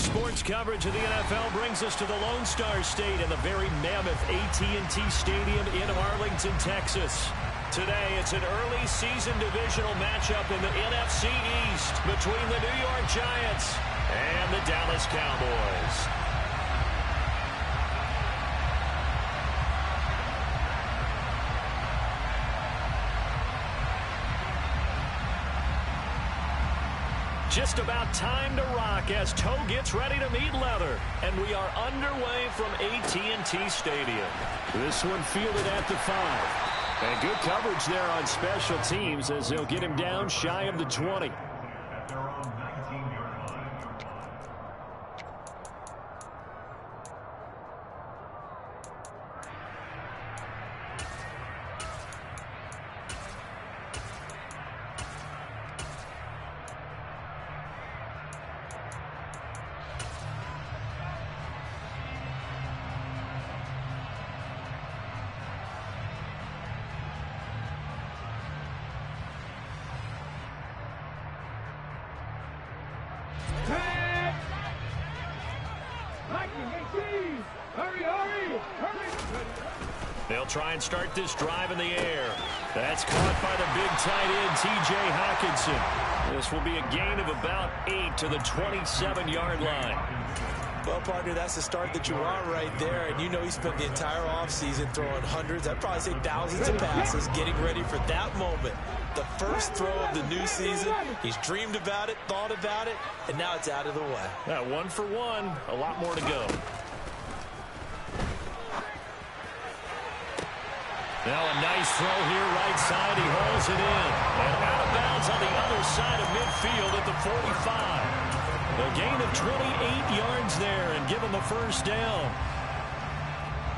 Sports coverage of the NFL brings us to the Lone Star State in the very mammoth AT&T Stadium in Arlington, Texas. Today, it's an early season divisional matchup in the NFC East between the New York Giants and the Dallas Cowboys. Just about time to rock as toe gets ready to meet leather. And we are underway from AT&T Stadium. This one fielded at the 5. And good coverage there on special teams as they'll get him down shy of the 20. They'll try and start this drive in the air. That's caught by the big tight end, T.J. Hockenson. This will be a gain of about 8 to the 27-yard line. Well, partner, that's the start that you want right there. And you know he spent the entire offseason throwing hundreds, I'd probably say thousands of passes, getting ready for that moment. The first throw of the new season. He's dreamed about it, thought about it, and now it's out of the way. 1 for 1, a lot more to go. Now a nice throw here right side. He hauls it in. And out of bounds on the other side of midfield at the 45. A gain of 28 yards there and give him the first down.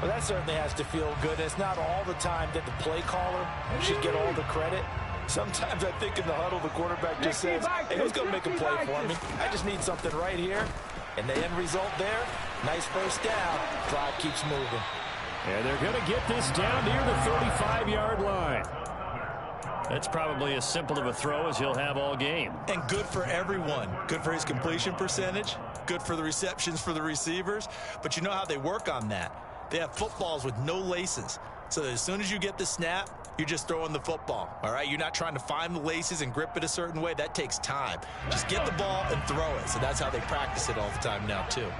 Well, that certainly has to feel good. It's not all the time that the play caller should get all the credit. Sometimes I think in the huddle the quarterback just says, hey, who's going to make a play for me? I just need something right here. And the end result there, nice first down. Drive keeps moving. And they're going to get this down near the 35-yard line. That's probably as simple of a throw as he'll have all game. And good for everyone. Good for his completion percentage. Good for the receptions for the receivers. But you know how they work on that. They have footballs with no laces. So that as soon as you get the snap, you're just throwing the football. All right? You're not trying to find the laces and grip it a certain way. That takes time. Just get the ball and throw it. So that's how they practice it all the time now, too.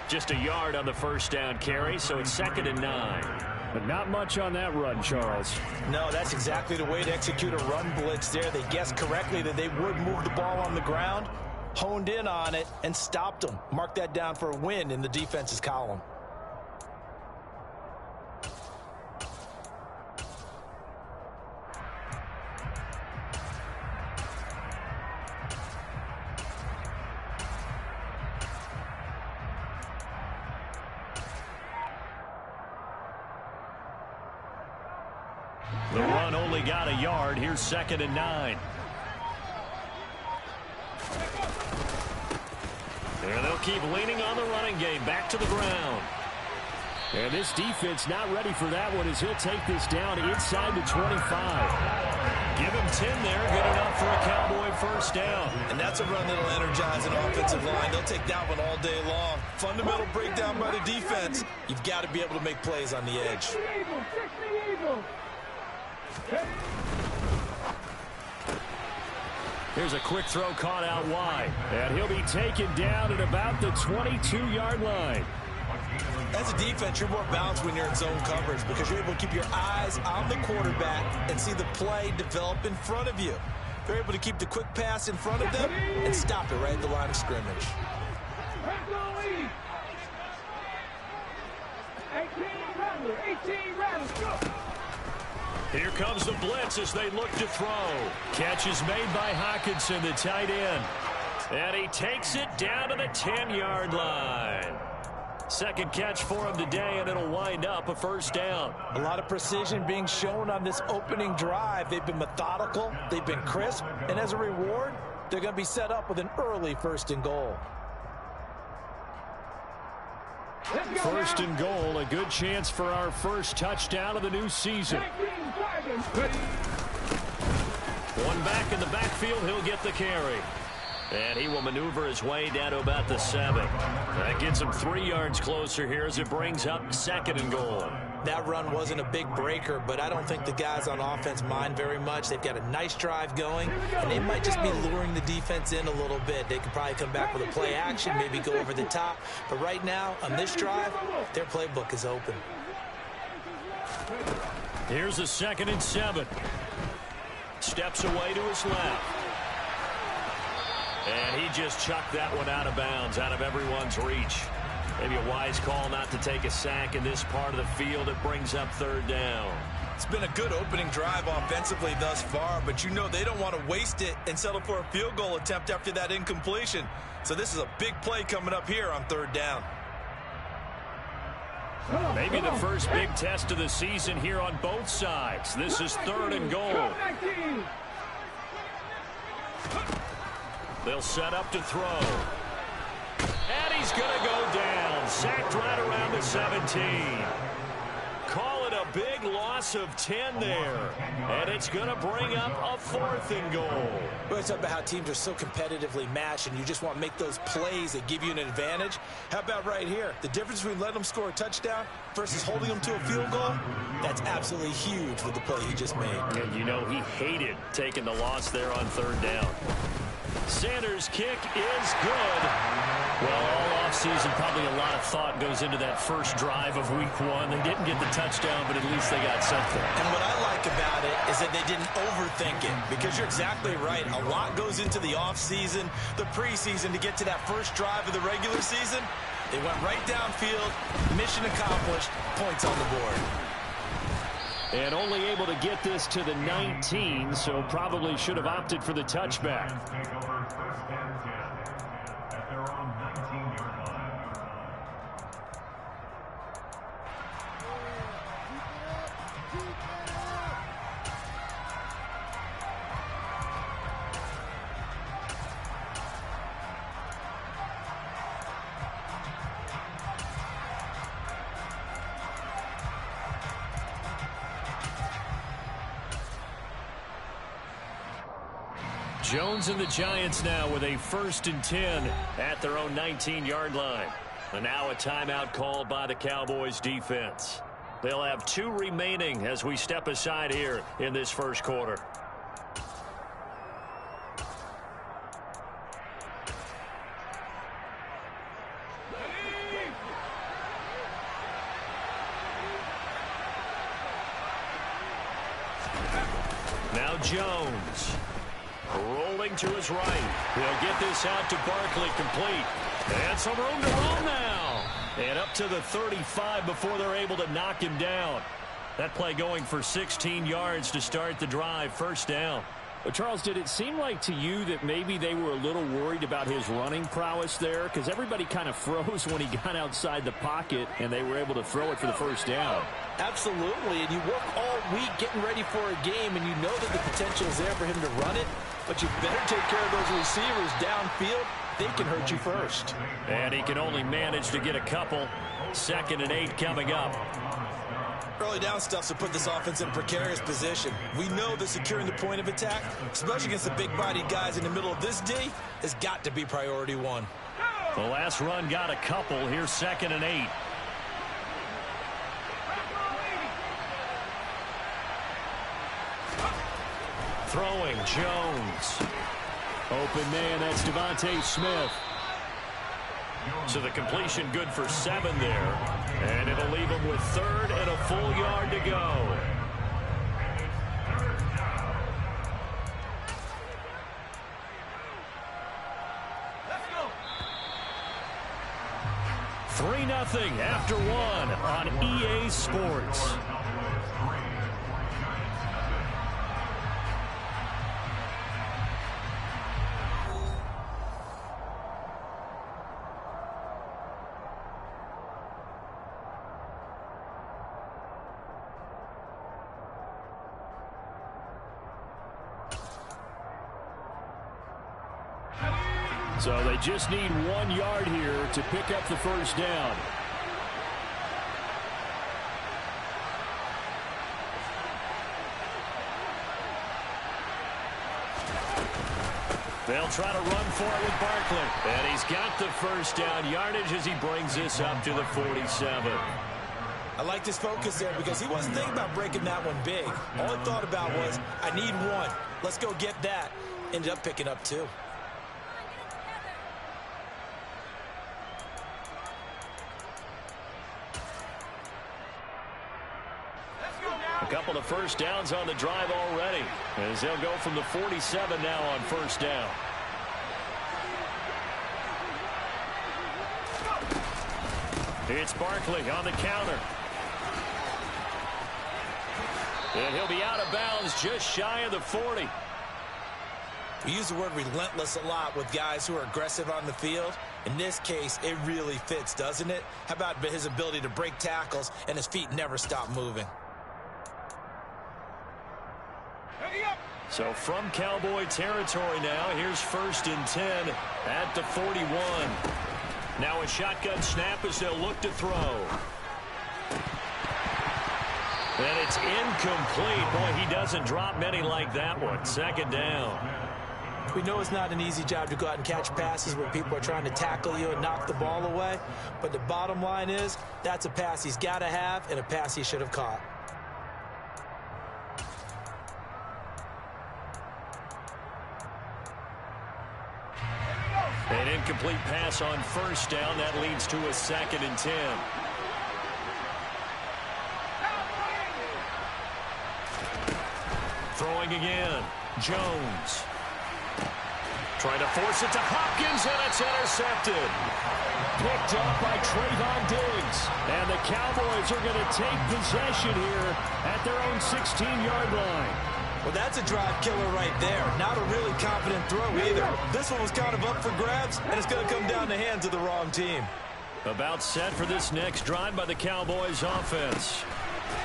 Just a yard on the first down carry, so it's 2nd and 9. But not much on that run, Charles. No, that's exactly the way to execute a run blitz there. They guessed correctly that they would move the ball on the ground, honed in on it, and stopped them. Mark that down for a win in the defense's column. The run only got a yard. Here's 2nd and 9. And they'll keep leaning on the running game. Back to the ground. And this defense not ready for that one as he'll take this down inside the 25. Give him 10 there. Good enough for a Cowboy first down. And that's a run that'll energize an offensive line. They'll take that one all day long. Fundamental breakdown by the defense. You've got to be able to make plays on the edge. Here's a quick throw caught out wide. And he'll be taken down at about the 22-yard line. As a defense, you're more balanced when you're in zone coverage because you're able to keep your eyes on the quarterback and see the play develop in front of you. They're able to keep the quick pass in front of them and stop it right at the line of scrimmage. 18 rounds, go! Here comes the blitz as they look to throw. Catch is made by Hockenson, the tight end. And he takes it down to the 10-yard line. Second catch for him today, and it'll wind up a first down. A lot of precision being shown on this opening drive. They've been methodical, they've been crisp, and as a reward, they're going to be set up with an early 1st and goal. 1st and goal, a good chance for our first touchdown of the new season. One back in the backfield, he'll get the carry. And he will maneuver his way down to about the 7. That gets him 3 yards closer here as it brings up 2nd and goal. That run wasn't a big breaker, but I don't think the guys on offense mind very much. They've got a nice drive going, and they might just be luring the defense in a little bit. They could probably come back with a play action, maybe go over the top. But right now, on this drive, their playbook is open. Here's a 2nd and 7. Steps away to his left. And he just chucked that one out of bounds, out of everyone's reach. Maybe a wise call not to take a sack in this part of the field. It brings up 3rd down. It's been a good opening drive offensively thus far, but you know they don't want to waste it and settle for a field goal attempt after that incompletion. So this is a big play coming up here on 3rd down. Maybe the first big test of the season here on both sides. This is 3rd and goal. They'll set up to throw. And he's going to go down. Sacked right around the 17. Call it a big loss of 10 there. And it's going to bring up a 4th and goal. We always talk about how teams are so competitively matched, and you just want to make those plays that give you an advantage. How about right here? The difference between letting them score a touchdown versus holding them to a field goal, that's absolutely huge with the play he just made. And you know he hated taking the loss there on 3rd down. Sanders' kick is good. Well, all offseason, probably a lot of thought goes into that first drive of week 1. They didn't get the touchdown, but at least they got something. And what I like about it is that they didn't overthink it, because you're exactly right. A lot goes into the offseason, the preseason, to get to that first drive of the regular season. They went right downfield, mission accomplished, points on the board. And only able to get this to the 19, so probably should have opted for the touchback. Jones and the Giants now with a 1st and 10 at their own 19-yard line. And now a timeout called by the Cowboys defense. They'll have 2 remaining as we step aside here in this first quarter. Now Jones. Rolling to his right. He'll get this out to Barkley, complete. And some room to roll now. And up to the 35 before they're able to knock him down. That play going for 16 yards to start the drive. 1st down. But Charles, did it seem like to you that maybe they were a little worried about his running prowess there? Because everybody kind of froze when he got outside the pocket, and they were able to throw it for the 1st down. Absolutely, and you work all week getting ready for a game, and you know that the potential is there for him to run it, but you better take care of those receivers downfield. They can hurt you first. And he can only manage to get a couple. 2nd and 8 coming up. Early down stuff to put this offense in a precarious position. We know that securing the point of attack, especially against the big-bodied guys in the middle of this D, has got to be priority 1. The last run got a couple. Here's 2nd and 8. Throwing, Jones. Open man, that's Devontae Smith. So the completion good for 7 there. And it'll leave him with 3rd and a full yard to go. Let's go. 3-0 after 1 on EA Sports. So they just need 1 yard here to pick up the 1st down. They'll try to run for it with Barkley. And he's got the first down yardage as he brings this up to the 47. I like this focus there because he wasn't thinking about breaking that one big. All he thought about was, I need one. Let's go get that. Ended up picking up two. A couple of first downs on the drive already, as they'll go from the 47 now on first down. It's Barkley on the counter. And he'll be out of bounds just shy of the 40. We use the word relentless a lot with guys who are aggressive on the field. In this case, it really fits, doesn't it? How about his ability to break tackles and his feet never stop moving? So from Cowboy territory now, here's 1st and 10 at the 41. Now a shotgun snap as they'll look to throw. And it's incomplete. Boy, he doesn't drop many like that one. 2nd down. We know it's not an easy job to go out and catch passes where people are trying to tackle you and knock the ball away. But the bottom line is, that's a pass he's got to have and a pass he should have caught. An incomplete pass on 1st down. That leads to a 2nd and 10. Throwing again. Jones. Trying to force it to Hopkins, and it's intercepted. Picked up by Trayvon Diggs. And the Cowboys are going to take possession here at their own 16-yard line. Well, that's a drive killer right there. Not a really confident throw either. This one was kind of up for grabs, and it's going to come down the hands of the wrong team. About set for this next drive by the Cowboys offense.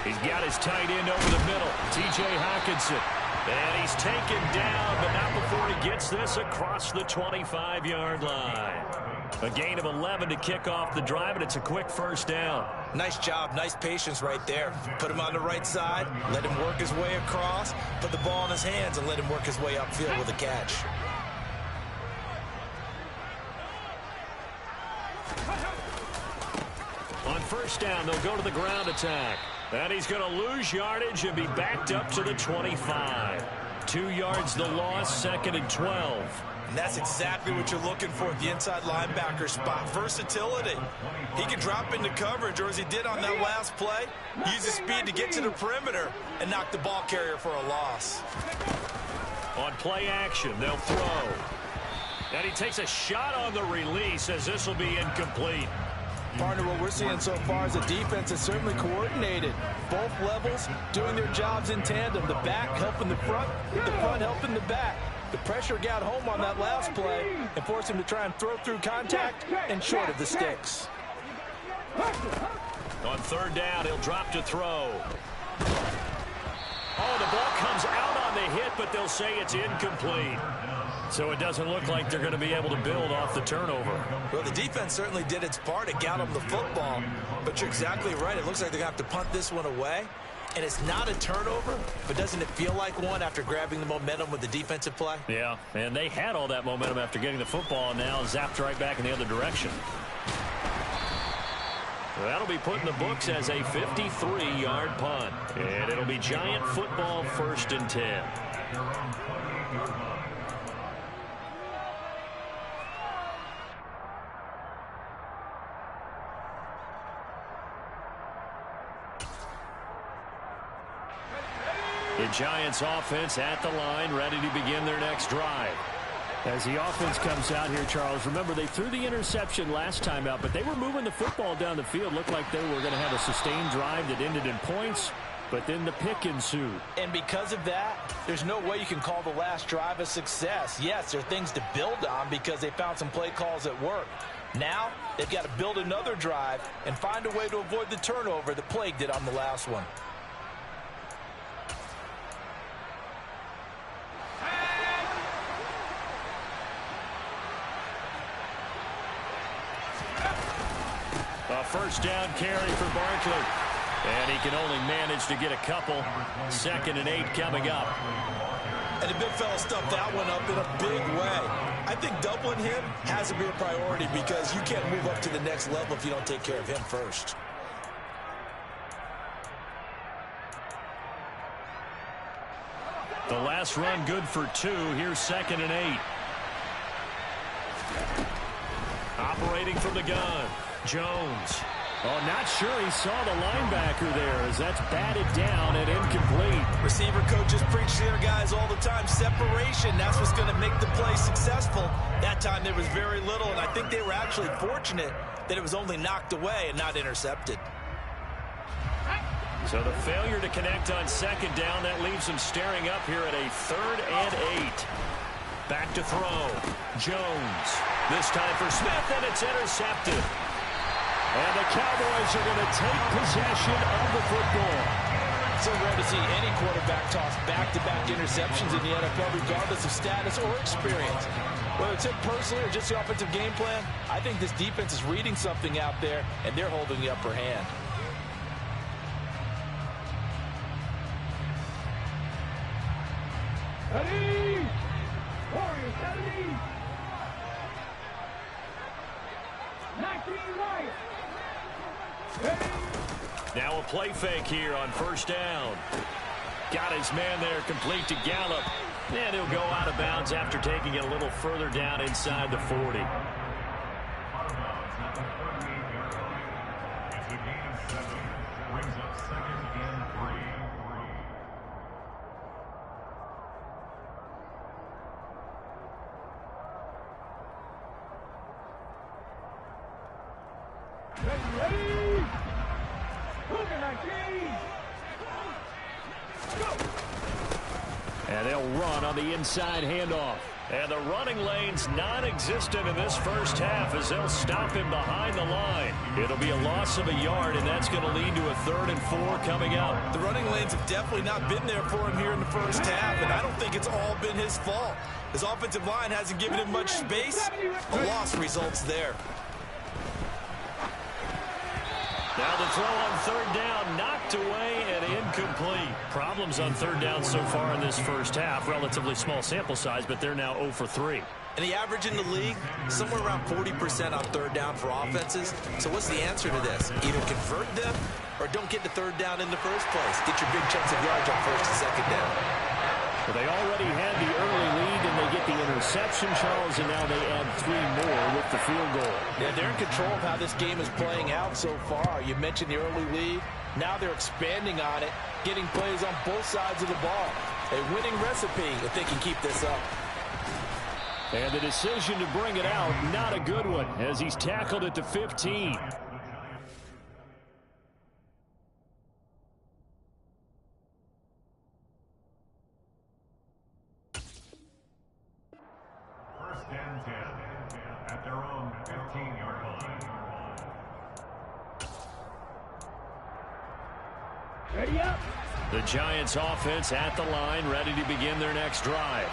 He's got his tight end over the middle, T.J. Hockenson. And he's taken down, but not before he gets this across the 25-yard line. A gain of 11 to kick off the drive, and it's a quick 1st down. Nice job, nice patience right there. Put him on the right side, let him work his way across, put the ball in his hands, and let him work his way upfield with a catch. On 1st down, they'll go to the ground attack. And he's going to lose yardage and be backed up to the 25. 2 yards the loss, 2nd and 12. And that's exactly what you're looking for at the inside linebacker spot. Versatility. He can drop into coverage, or as he did on that last play, use his speed to get to the perimeter and knock the ball carrier for a loss. On play action, they'll throw. And he takes a shot on the release as this will be incomplete. Partner, what we're seeing so far is a defense that's certainly coordinated. Both levels doing their jobs in tandem. The back helping the front helping the back. The pressure got home on that last play and forced him to try and throw through contact and short of the sticks. On 3rd down, he'll drop to throw. Oh, the ball comes out on the hit, but they'll say it's incomplete. So it doesn't look like they're going to be able to build off the turnover. Well, the defense certainly did its part. It got them the football. But you're exactly right. It looks like they're going to have to punt this one away. And it's not a turnover, but doesn't it feel like one after grabbing the momentum with the defensive play? Yeah, and they had all that momentum after getting the football, and now zapped right back in the other direction. That'll be put in the books as a 53-yard punt. And it'll be Giant football, 1st and 10. The Giants offense at the line, ready to begin their next drive. As the offense comes out here, Charles, remember they threw the interception last time out, but they were moving the football down the field. Looked like they were going to have a sustained drive that ended in points, but then the pick ensued. And because of that, there's no way you can call the last drive a success. Yes, there are things to build on because they found some play calls that work. Now, they've got to build another drive and find a way to avoid the turnover that plagued it on the last one. A 1st down carry for Barkley. And he can only manage to get a couple. 2nd and 8 coming up. And the big fella stuffed that one up in a big way. I think doubling him has to be a priority because you can't move up to the next level if you don't take care of him first. The last run good for 2. Here's 2nd and 8. Operating from the gun. Jones. Oh, not sure he saw the linebacker there as that's batted down and incomplete. Receiver coaches preach to their guys all the time. Separation, that's what's going to make the play successful. That time there was very little, and I think they were actually fortunate that it was only knocked away and not intercepted. So the failure to connect on 2nd down, that leaves him staring up here at a 3rd and 8. Back to throw. Jones. This time for Smith, and it's intercepted. And the Cowboys are going to take possession of the football. So rare to see any quarterback toss back-to-back interceptions in the NFL, regardless of status or experience. Whether it's him personally or just the offensive game plan, I think this defense is reading something out there, and they're holding the upper hand. Ready! Warriors, 70! 19 right! Now a play fake here on 1st down. Got his man there complete to Gallup. And he'll go out of bounds after taking it a little further down inside the 40. And they'll run on the inside handoff. And the running lane's non-existent in this first half as they'll stop him behind the line. It'll be a loss of a yard, and that's going to lead to a 3rd and 4 coming up. The running lanes have definitely not been there for him here in the first half, and I don't think it's all been his fault. His offensive line hasn't given him much space. A loss results there. Now the throw on 3rd down, knocked away and incomplete. Problems on 3rd down so far in this first half. Relatively small sample size, but they're now 0 for 3. And the average in the league, somewhere around 40% on 3rd down for offenses. So what's the answer to this? Either convert them or don't get the 3rd down in the first place. Get your big chunks of yards on 1st and 2nd down. Well, they already had the early lead, and they get the interception, Charles, and now they add 3 more with the field goal. Yeah, they're in control of how this game is playing out so far. You mentioned the early lead. Now they're expanding on it, getting plays on both sides of the ball. A winning recipe if they can keep this up. And the decision to bring it out, not a good one, as he's tackled at the 15. At their own 15-yard line. Ready up. The Giants offense at the line, ready to begin their next drive.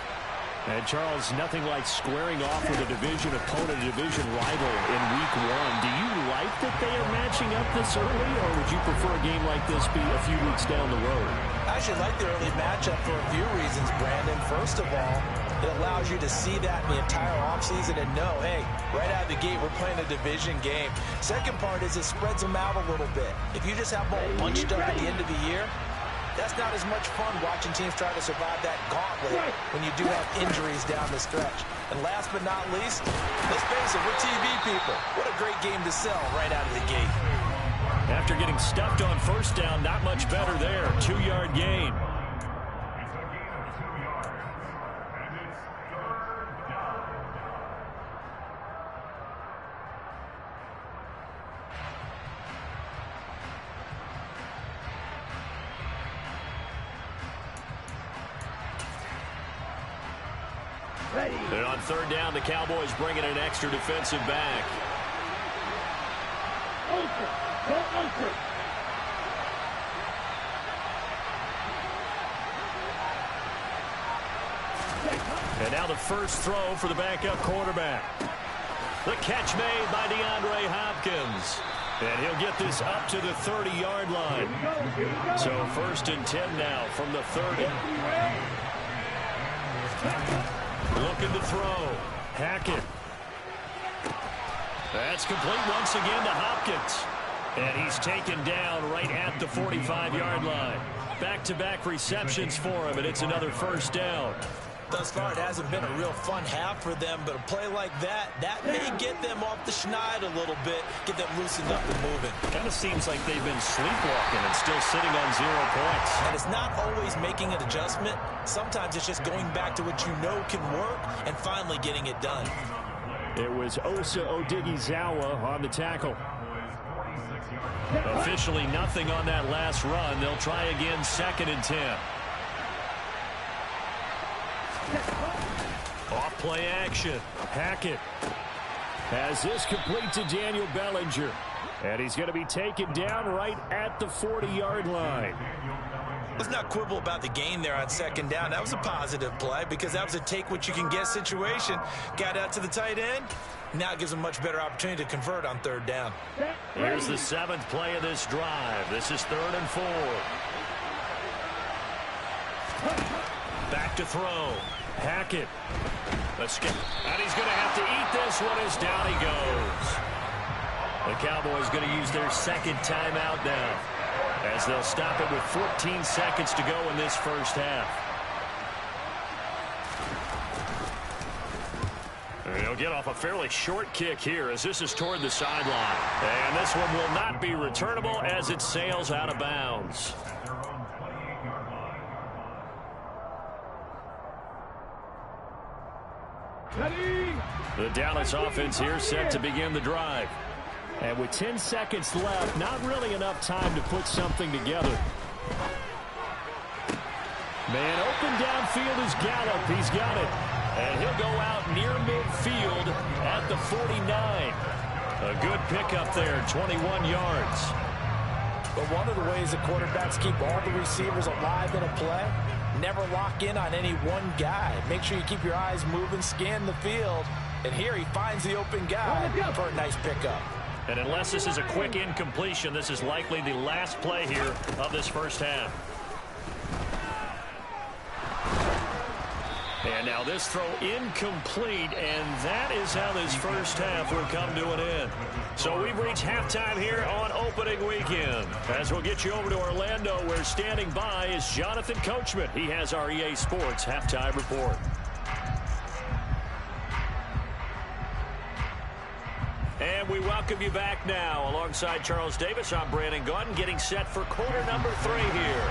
And Charles, nothing like squaring off with a division opponent, a division rival in week 1. Do you like that they are matching up this early, or would you prefer a game like this be a few weeks down the road? I actually like the early matchup for a few reasons, Brandon. First of all, it allows you to see that in the entire offseason and know, hey, right out of the gate, we're playing a division game. Second part is it spreads them out a little bit. If you just have them all bunched up at the end of the year, that's not as much fun watching teams try to survive that gauntlet when you do have injuries down the stretch. And last but not least, let's face it, we're TV people. What a great game to sell right out of the gate. After getting stuffed on 1st down, not much better there. 2-yard gain. And on 3rd down, the Cowboys bring in an extra defensive back. And now the first throw for the backup quarterback. The catch made by DeAndre Hopkins. And he'll get this up to the 30-yard line. So 1st and 10 now from the 30. Looking to throw. Hackett. That's complete once again to Hopkins. And he's taken down right at the 45-yard line. Back-to-back receptions for him, and it's another 1st down. Thus far, it hasn't been a real fun half for them, but a play like that may get them off the schneid a little bit, get them loosened up and moving. Kind of seems like they've been sleepwalking and still sitting on 0 points. And it's not always making an adjustment. Sometimes it's just going back to what you know can work and finally getting it done. It was Osa Odighizuwa on the tackle. Officially nothing on that last run. They'll try again 2nd and 10. Off play action. Hackett has this complete to Daniel Bellinger. And he's going to be taken down right at the 40-yard line. Let's not quibble about the gain there on 2nd down. That was a positive play because that was a take-what-you-can-get situation. Got out to the tight end. Now it gives them a much better opportunity to convert on 3rd down. Here's the 7th play of this drive. This is 3rd and 4. Back to throw. Hackett. Let's get. And he's going to have to eat this one as down he goes. The Cowboys going to use their 2nd timeout now, as they'll stop it with 14 seconds to go in this 1st half. He'll get off a fairly short kick here as this is toward the sideline. And this one will not be returnable as it sails out of bounds. The Dallas offense here set to begin the drive. And with 10 seconds left, not really enough time to put something together. Man open downfield is Gallup. He's got it. And he'll go out near midfield at the 49. A good pickup there, 21 yards. But one of the ways that quarterbacks keep all the receivers alive in a play, never lock in on any one guy. Make sure you keep your eyes moving, scan the field. And here he finds the open guy for a nice pickup. And unless this is a quick incompletion, this is likely the last play here of this 1st half. And now this throw incomplete, and that is how this 1st half will come to an end. So we've reached halftime here on opening weekend. As we'll get you over to Orlando, where standing by is Jonathan Coachman. He has our EA Sports halftime report. And we welcome you back now. Alongside Charles Davis, I'm Brandon Gaudin, getting set for quarter number 3 here.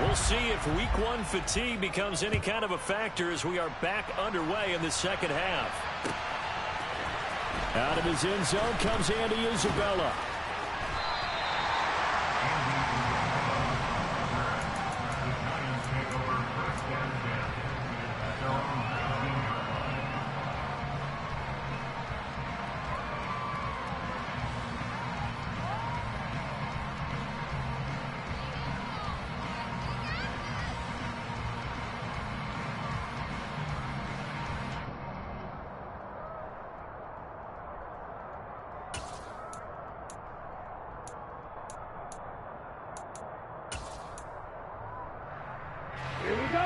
We'll see if week 1 fatigue becomes any kind of a factor as we are back underway in the 2nd half. Out of his end zone comes Andy Isabella.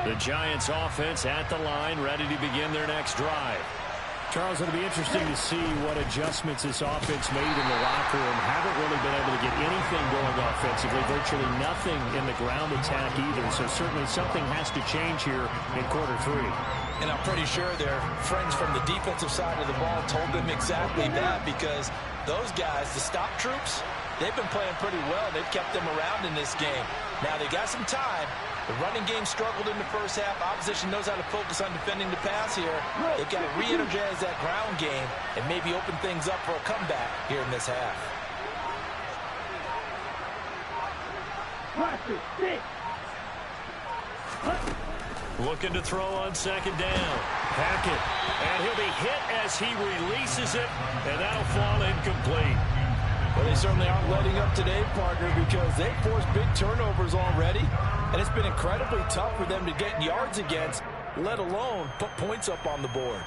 The Giants offense at the line, ready to begin their next drive. Charles, it'll be interesting to see what adjustments this offense made in the locker room. Haven't really been able to get anything going offensively, virtually nothing in the ground attack either. So certainly something has to change here in quarter 3. And I'm pretty sure their friends from the defensive side of the ball told them exactly that, because those guys, the stop troops, they've been playing pretty well. They've kept them around in this game. Now they got some time. The running game struggled in the 1st half. Opposition knows how to focus on defending the pass here. They've got to re-energize that ground game and maybe open things up for a comeback here in this half. Looking to throw on 2nd down. Hackett. And he'll be hit as he releases it, and that'll fall incomplete. Well, they certainly aren't letting up today, partner, because they've forced big turnovers already. And it's been incredibly tough for them to get yards against, let alone put points up on the board.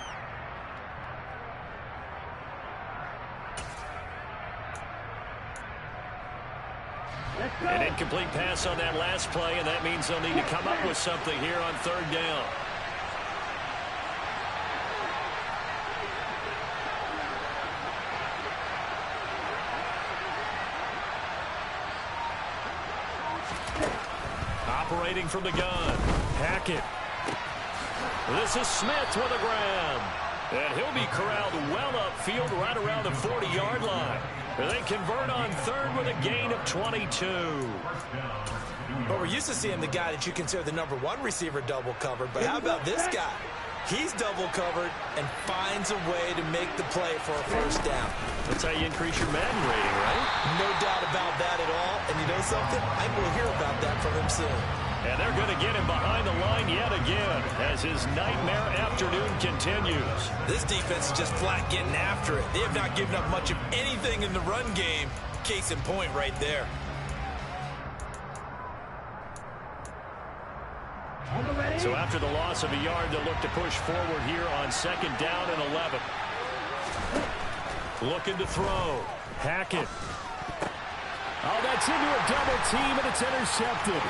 An incomplete pass on that last play, and that means they'll need to come up with something here on third down. Operating from the gun, Hackett. This is Smith with a grab. And he'll be corralled well upfield right around the 40-yard line. They convert on third with a gain of 22. But we're used to seeing the guy that you consider the #1 receiver double covered. But how about this guy? He's double covered and finds a way to make the play for a first down. That's how you increase your Madden rating, right? No doubt about that at all. And you know something? I will hear about that from him soon. And they're going to get him behind the line yet again as his nightmare afternoon continues. This defense is just flat getting after it. They have not given up much of anything in the run game. Case in point right there. So after the loss of a yard, they'll look to push forward here on second down and 11. Looking to throw. Hackett. Oh, that's into a double team, and it's intercepted.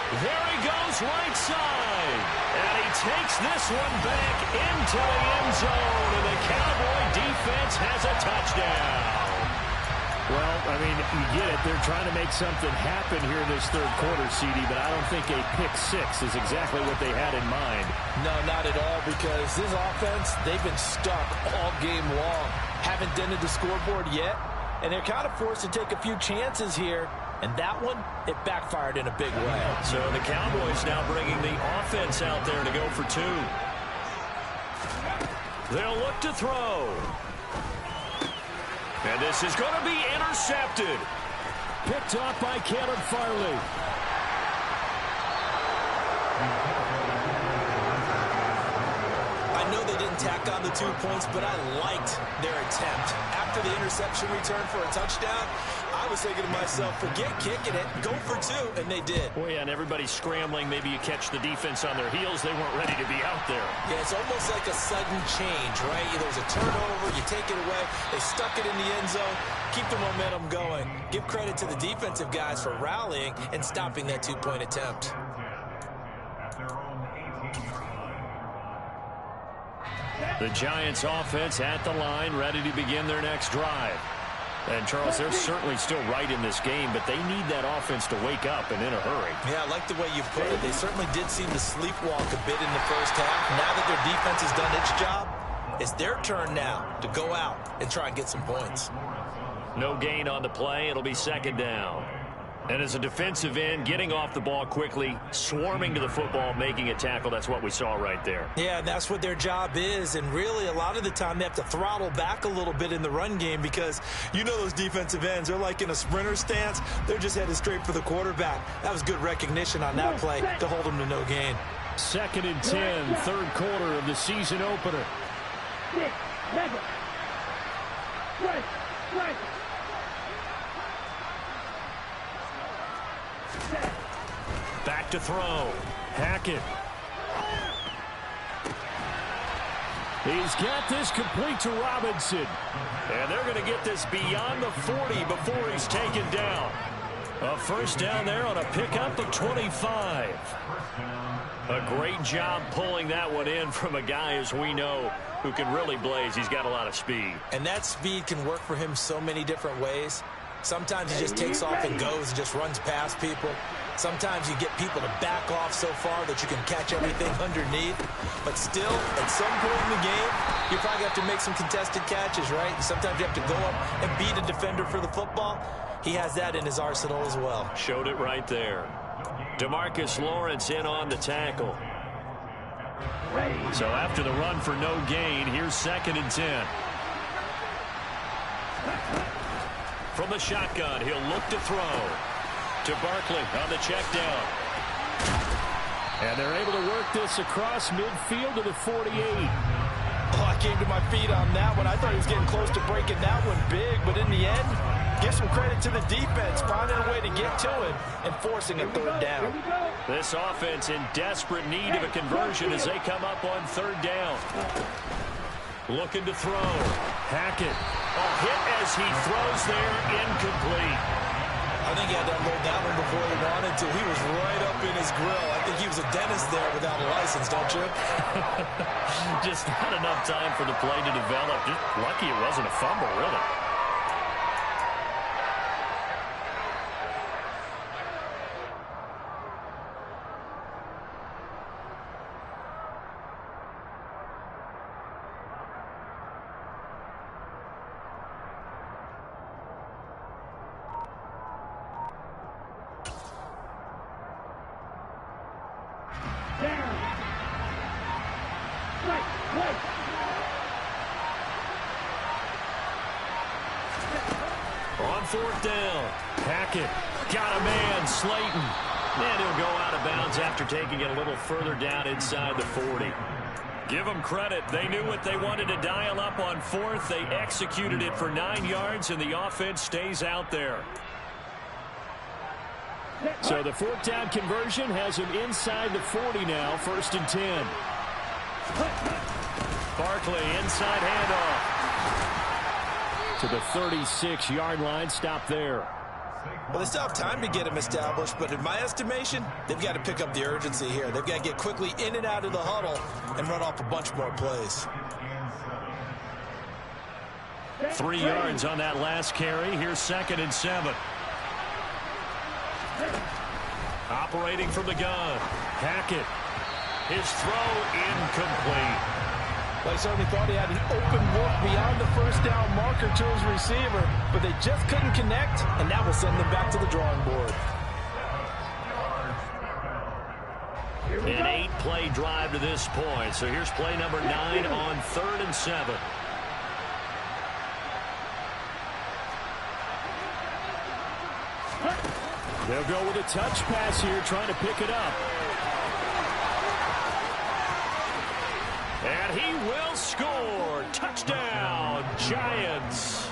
There he goes, right side. And he takes this one back into the end zone, and the Cowboy defense has a touchdown. Well, I mean, you get it. They're trying to make something happen here in this third quarter, CD, but I don't think a pick six is exactly what they had in mind. No, not at all, because this offense, they've been stuck all game long. Haven't dented the scoreboard yet, and they're kind of forced to take a few chances here. And that one, it backfired in a big way. So the Cowboys now bringing the offense out there to go for two. They'll look to throw. And this is going to be intercepted. Picked off by Caleb Farley. I know they didn't tack on the 2 points, but I liked their attempt. After the interception return for a touchdown, I was thinking to myself, forget kicking it, go for two, and they did. Well, yeah, and everybody's scrambling. Maybe you catch the defense on their heels. They weren't ready to be out there. Yeah, it's almost like a sudden change, right? There was a turnover, you take it away, they stuck it in the end zone, keep the momentum going. Give credit to the defensive guys for rallying and stopping that 2-point attempt. The Giants offense at the line, ready to begin their next drive. And, Charles, they're certainly still right in this game, but they need that offense to wake up and in a hurry. Yeah, I like the way you put it. They certainly did seem to sleepwalk a bit in the first half. Now that their defense has done its job, it's their turn now to go out and try and get some points. No gain on the play. It'll be second down. And as a defensive end, getting off the ball quickly, swarming to the football, making a tackle, that's what we saw right there. Yeah, and that's what their job is. And really, a lot of the time, they have to throttle back a little bit in the run game because you know those defensive ends, they're like in a sprinter stance. They're just headed straight for the quarterback. That was good recognition on that play to hold them to no gain. 2nd and 10, third quarter of the season opener. 6, 7. Right. Back to throw. Hackett. He's got this complete to Robinson. And they're going to get this beyond the 40 before he's taken down. A first down there on a pickup of 25. A great job pulling that one in from a guy, as we know, who can really blaze. He's got a lot of speed. And that speed can work for him so many different ways. Sometimes he just takes off and goes and just runs past people. Sometimes you get people to back off so far that you can catch everything underneath. But still, at some point in the game, you probably have to make some contested catches, right? Sometimes you have to go up and beat a defender for the football. He has that in his arsenal as well. Showed it right there. DeMarcus Lawrence in on the tackle. So after the run for no gain, here's 2nd and 10. From the shotgun, he'll look to throw. To Barkley on the check down. And they're able to work this across midfield to the 48. Oh, I came to my feet on that one. I thought he was getting close to breaking that one big, but in the end, give some credit to the defense, finding a way to get to him and forcing a third down. This offense in desperate need of a conversion as they come up on third down. Looking to throw. Hackett. A hit as he throws there, incomplete. I think he had to unload that one before he wanted to. He was right up in his grill. I think he was a dentist there without a license, don't you? Just not enough time for the play to develop. Just lucky it wasn't a fumble, really. On fourth down, Hackett got a man, Slayton. And he'll go out of bounds after taking it a little further down inside the 40. Give them credit. They knew what they wanted to dial up on fourth. They executed it for 9 yards, and the offense stays out there. So the fourth down conversion has him inside the 40 now, 1st and 10. Barkley, inside handoff. To the 36-yard line, stop there. Well, they still have time to get him established, but in my estimation, they've got to pick up the urgency here. They've got to get quickly in and out of the huddle and run off a bunch more plays. 3 yards on that last carry. Here's 2nd and 7. Operating from the gun. Hackett. His throw incomplete. Well, he certainly thought he had an open look beyond the first down marker to his receiver, but they just couldn't connect, and that will send them back to the drawing board. An 8-play drive to this point. So here's play number 9 on 3rd and 7. They'll go with a touch pass here, trying to pick it up. And he will score. Touchdown, Giants.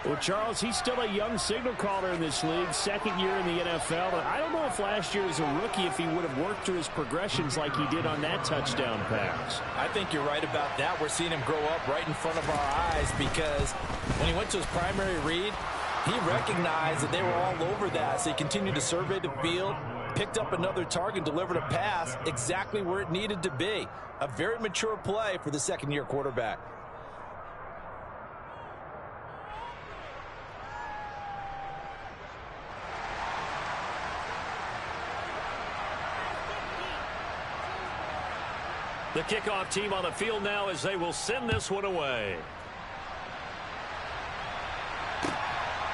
Well, Charles, he's still a young signal caller in this league, 2nd year in the NFL. I don't know if last year as a rookie, if he would have worked through his progressions like he did on that touchdown pass. I think you're right about that. We're seeing him grow up right in front of our eyes because when he went to his primary read, he recognized that they were all over that, so he continued to survey the field, picked up another target, delivered a pass exactly where it needed to be. A very mature play for the 2nd-year quarterback. The kickoff team on the field now as they will send this one away.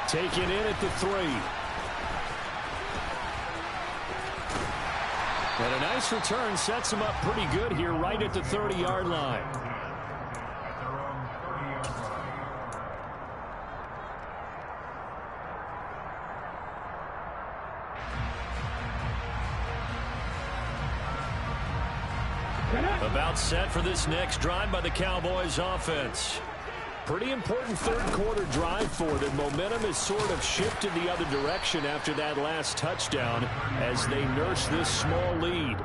Taken in at the 3. And a nice return sets him up pretty good here right at the 30-yard line. About set for this next drive by the Cowboys offense. Pretty important third-quarter drive for them. Momentum has sort of shifted the other direction after that last touchdown as they nurse this small lead.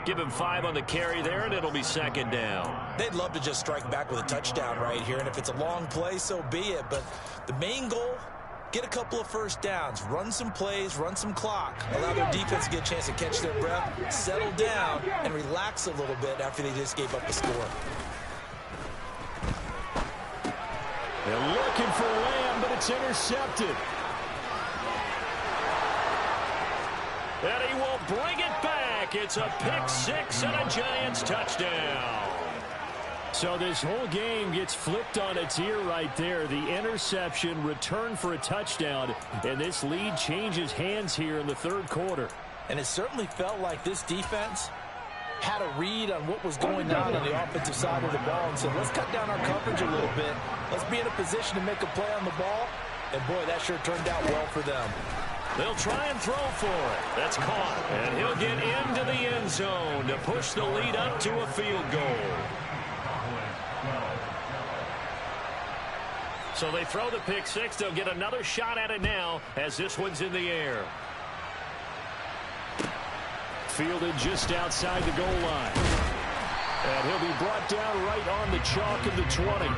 Give him 5 on the carry there, and it'll be 2nd down. They'd love to just strike back with a touchdown right here, and if it's a long play, so be it. But the main goal, get a couple of first downs, run some plays, run some clock, allow their defense to get a chance to catch their breath, settle down, and relax a little bit after they just gave up a score. They're looking for Lamb, but it's intercepted. And he will bring it back. It's a pick 6 and a Giants touchdown. So this whole game gets flipped on its ear right there. The interception, return for a touchdown, and this lead changes hands here in the 3rd quarter. And it certainly felt like this defense had a read on what was going on the offensive side of the ball and said, let's cut down our coverage a little bit. Let's be in a position to make a play on the ball. And, boy, that sure turned out well for them. They'll try and throw for it. That's caught. And he'll get into the end zone to push the lead up to a field goal. So they throw the pick 6. They'll get another shot at it now as this one's in the air. Fielded just outside the goal line. And he'll be brought down right on the chalk of the 20.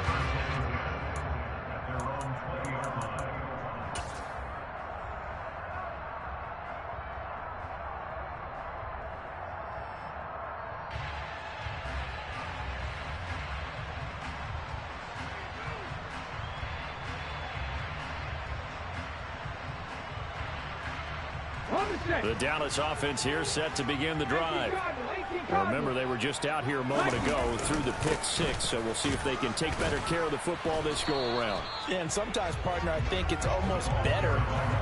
The Dallas offense here set to begin the drive. Remember, they were just out here a moment ago through the pick six, so we'll see if they can take better care of the football this go-around. Yeah, and sometimes, partner, I think it's almost better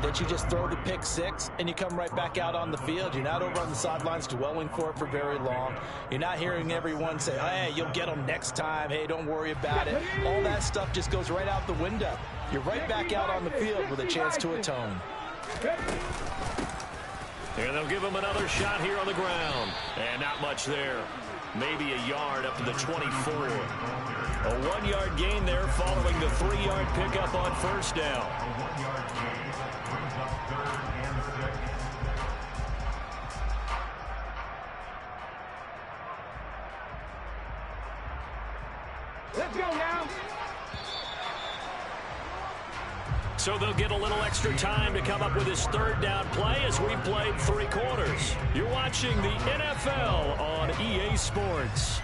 that you just throw the pick six and you come right back out on the field. You're not over on the sidelines dwelling for it for very long. You're not hearing everyone say, hey, you'll get them next time. Hey, don't worry about it. All that stuff just goes right out the window. You're right back out on the field with a chance to atone. And they'll give him another shot here on the ground. And not much there. Maybe a yard up to the 24. A 1-yard gain there following the 3-yard pickup on first down. Let's go now. So they'll get a little extra time to come up with his third down play as we've played 3 quarters. You're watching the NFL on EA Sports.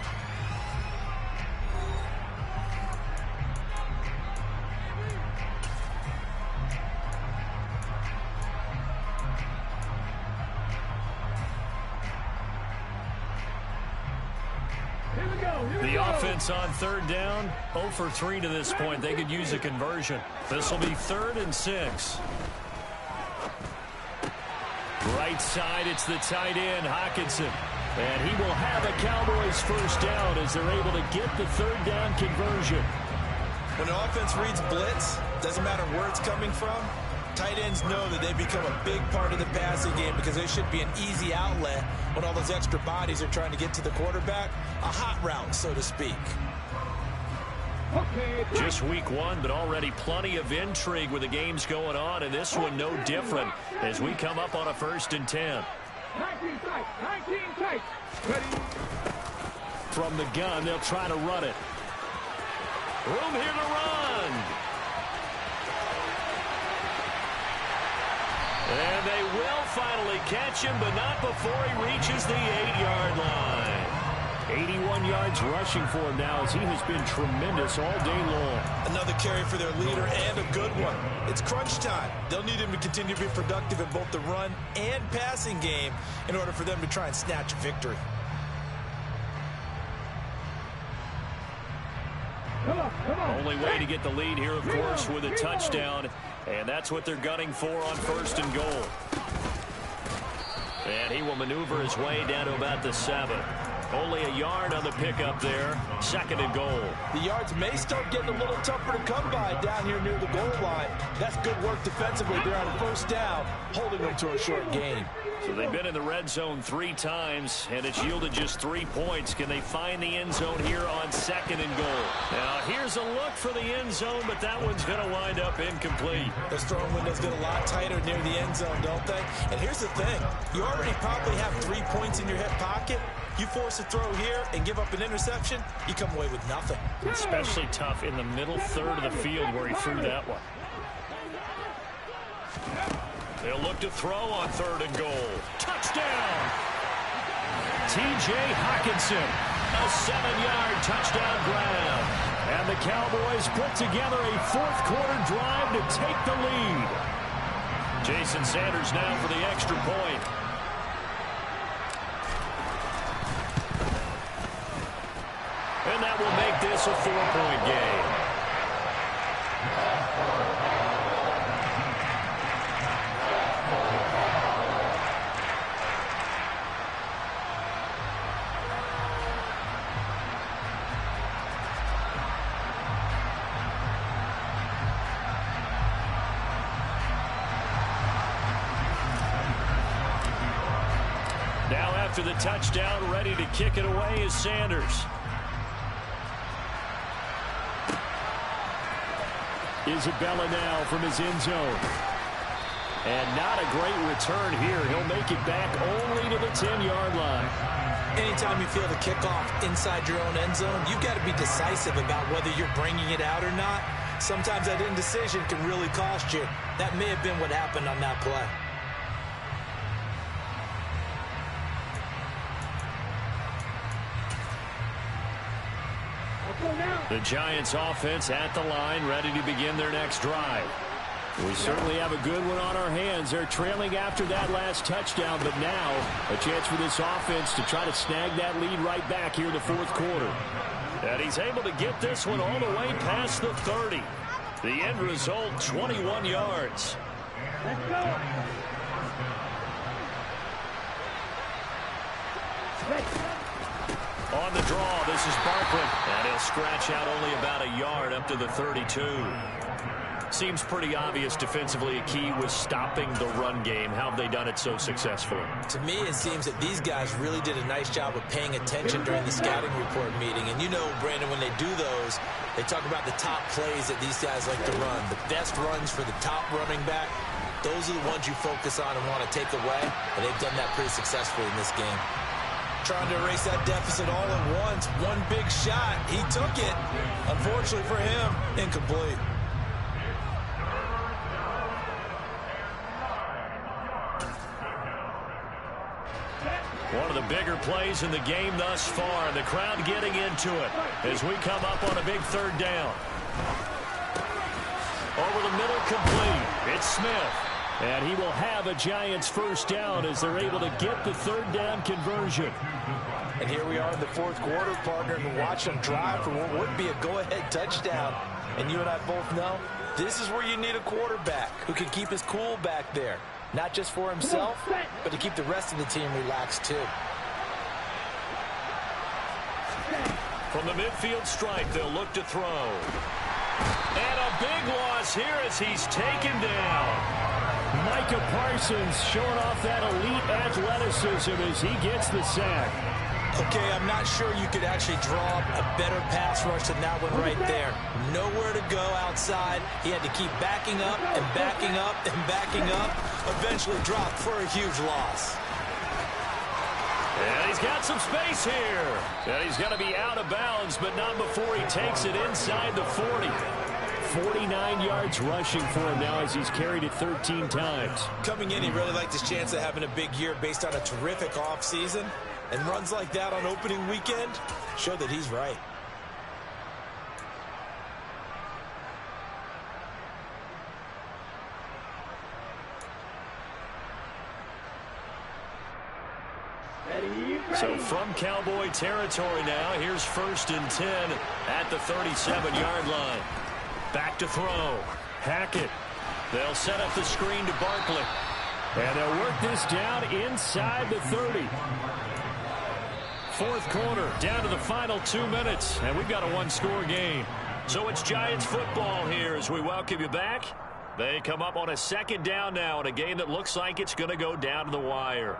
The offense on third down, 0 for 3 to this point. They could use a conversion. This will be 3rd and 6. Right side, it's the tight end, Hockenson. And he will have a Cowboys first down as they're able to get the 3rd down conversion. When the offense reads blitz, doesn't matter where it's coming from, tight ends know that they become a big part of the passing game because they should be an easy outlet when all those extra bodies are trying to get to the quarterback. A hot route, so to speak. Just week 1, but already plenty of intrigue with the games going on, and this one no different as we come up on a 1st and 10. 19 tight. Ready. From the gun, they'll try to run it. Room here to run. And they will finally catch him, but not before he reaches the 8-yard line. 81 yards rushing for him now as he has been tremendous all day long. Another carry for their leader and a good one. It's crunch time. They'll need him to continue to be productive in both the run and passing game in order for them to try and snatch a victory. Come on. Only way to get the lead here, of course, with a touchdown. And that's what they're gunning for on 1st and goal. And he will maneuver his way down to about the 7. Only a yard on the pickup there. 2nd and goal. The yards may start getting a little tougher to come by down here near the goal line. That's good work defensively there on 1st down, holding them to a short gain. So they've been in the red zone 3 times, and it's yielded just 3 points. Can they find the end zone here on 2nd and goal? Now, here's a look for the end zone, but that one's going to wind up incomplete. Those throwing windows get a lot tighter near the end zone, don't they? And here's the thing. You already probably have 3 points in your hip pocket. You force a throw here and give up an interception, you come away with nothing. Especially tough in the middle third of the field where he threw that one. They'll look to throw on 3rd and goal. Touchdown! T.J. Hockenson, a 7-yard touchdown grab. And the Cowboys put together a 4th quarter drive to take the lead. Jason Sanders now for the extra point. And that will make this a 4-point game. Now after the touchdown, ready to kick it away is Sanders. Isabella now from his end zone. And not a great return here. He'll make it back only to the 10-yard line. Anytime you feel the kickoff inside your own end zone, you've got to be decisive about whether you're bringing it out or not. Sometimes that indecision can really cost you. That may have been what happened on that play. The Giants offense at the line, ready to begin their next drive. We certainly have a good one on our hands. They're trailing after that last touchdown, but now a chance for this offense to try to snag that lead right back here in the fourth quarter. And he's able to get this one all the way past the 30. The end result, 21 yards. Let's go. On the draw, this is Barkley. And he'll scratch out only about a yard up to the 32. Seems pretty obvious defensively a key was stopping the run game. How have they done it so successfully? To me, it seems that these guys really did a nice job of paying attention during the scouting report meeting. And you know, Brandon, when they do those, they talk about the top plays that these guys like to run. The best runs for the top running back, those are the ones you focus on and want to take away. And they've done that pretty successfully in this game. Trying to erase that deficit all at once. One big shot. He took it. Unfortunately for him, incomplete. One of the bigger plays in the game thus far, and the crowd getting into it as we come up on a big third down. Over the middle, complete. It's Smith. And he will have a Giants first down as they're able to get the third down conversion. And here we are in the fourth quarter, partner, and watch them drive for what would be a go-ahead touchdown. And you and I both know this is where you need a quarterback who can keep his cool back there. Not just for himself, but to keep the rest of the team relaxed, too. From the midfield stripe, they'll look to throw. And a big loss here as he's taken down. Micah Parsons showing off that elite athleticism as he gets the sack. Okay, I'm not sure you could actually draw up a better pass rush than that one right there. Nowhere to go outside. He had to keep backing up and backing up and backing up. Eventually dropped for a huge loss. And he's got some space here. And he's going to be out of bounds, but not before he takes it inside the 40. 49 yards rushing for him now as he's carried it 13 times. Coming in, he really liked his chance of having a big year based on a terrific offseason. And runs like that on opening weekend show that he's right. So from Cowboy territory now, here's 1st and 10 at the 37-yard line. Back to throw. Hackett. They'll set up the screen to Barkley. And they'll work this down inside the 30. Fourth quarter, down to the final 2 minutes, and we've got a one-score game. So it's Giants football here as we welcome you back. They come up on a second down now in a game that looks like it's going to go down to the wire.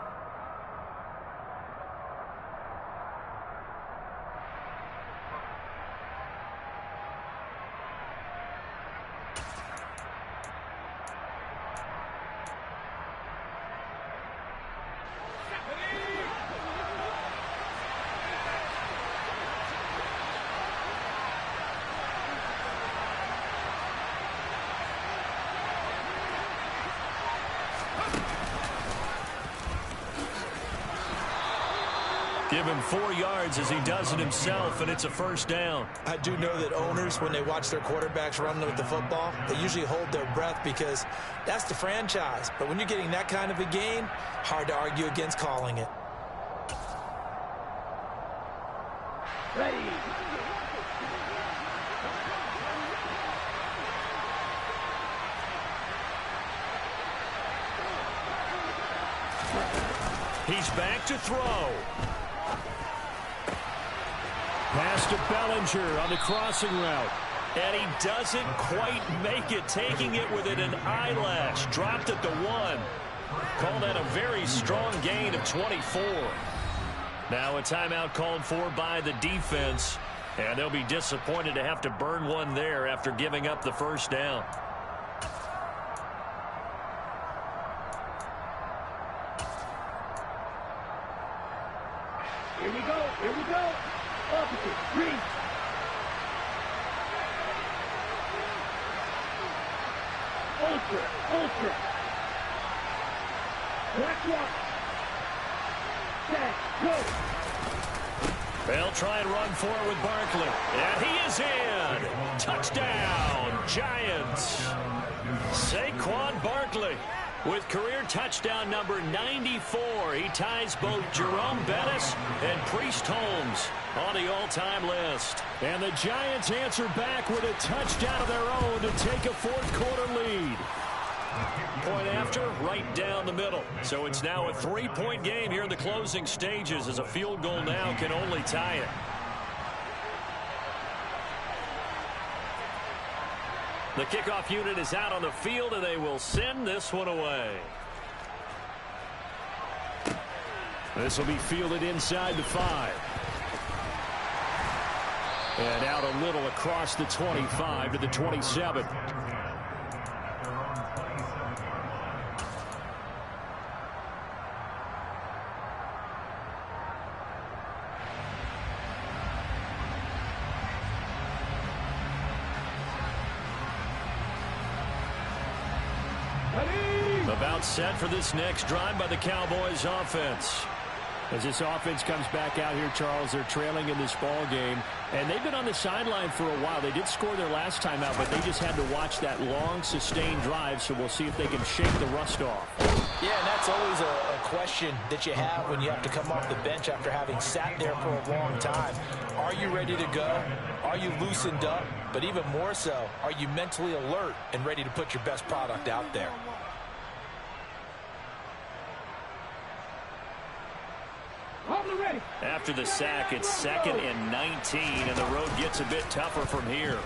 Give him 4 yards as he does it himself, and it's a first down. I do know that owners, when they watch their quarterbacks run with the football, they usually hold their breath because that's the franchise. But when you're getting that kind of a game, hard to argue against calling it. Ready. He's back to throw. Pass to Bellinger on the crossing route. And he doesn't quite make it, taking it within an eyelash. Dropped at the 1. Call that a very strong gain of 24. Now a timeout called for by the defense. And they'll be disappointed to have to burn one there after giving up the first down. Here we go. Here we go. Opposite. Reach. Ultra. Ultra. Black one. Set. Go. They'll try and run for it with Barkley. And he is in. Touchdown, Giants. Saquon Barkley with career touchdown number 94. He ties both Jerome Bettis and Priest Holmes on the all-time list. And the Giants answer back with a touchdown of their own to take a fourth-quarter lead. Point after, right down the middle. So it's now a 3-point game here in the closing stages, as a field goal now can only tie it. The kickoff unit is out on the field, and they will send this one away. This will be fielded inside the 5. And out a little across the 25 to the 27. About set for this next drive by the Cowboys offense. As this offense comes back out here, Charles, they're trailing in this ball game, and they've been on the sideline for a while. They did score their last time out, but they just had to watch that long, sustained drive, so we'll see if they can shake the rust off. Yeah, and that's always a question that you have when you have to come off the bench after having sat there for a long time. Are you ready to go? Are you loosened up? But even more so, are you mentally alert and ready to put your best product out there? After the sack, it's 2nd and 19, and the road gets a bit tougher from here.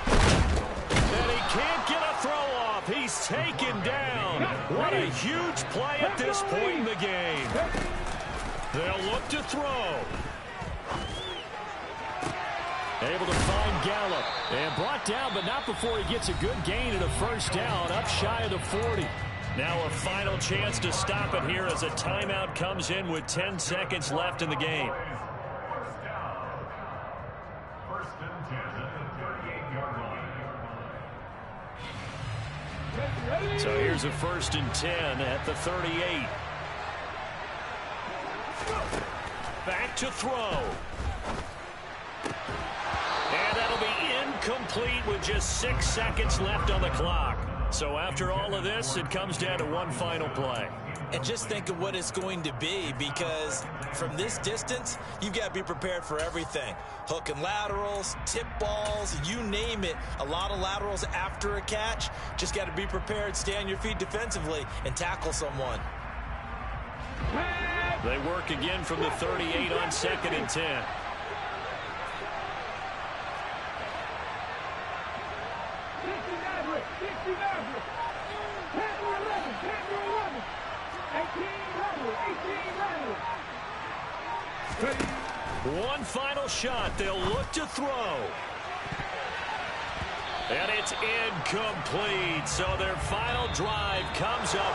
And he can't get a throw off. He's taken down. What a huge play at this point in the game. They'll look to throw. Able to find Gallup. And brought down, but not before he gets a good gain and a first down up shy of the 40. Now a final chance to stop it here as a timeout comes in with 10 seconds left in the game. So here's a 1st and 10 at the 38. Back to throw. And that'll be incomplete with just 6 seconds left on the clock. So after all of this, it comes down to one final play. And just think of what it's going to be, because from this distance, you've got to be prepared for everything. Hook and laterals, tip balls, you name it. A lot of laterals after a catch. Just got to be prepared, stay on your feet defensively, and tackle someone. They work again from the 38 on 2nd and 10. One final shot. They'll look to throw. And it's incomplete. So their final drive comes up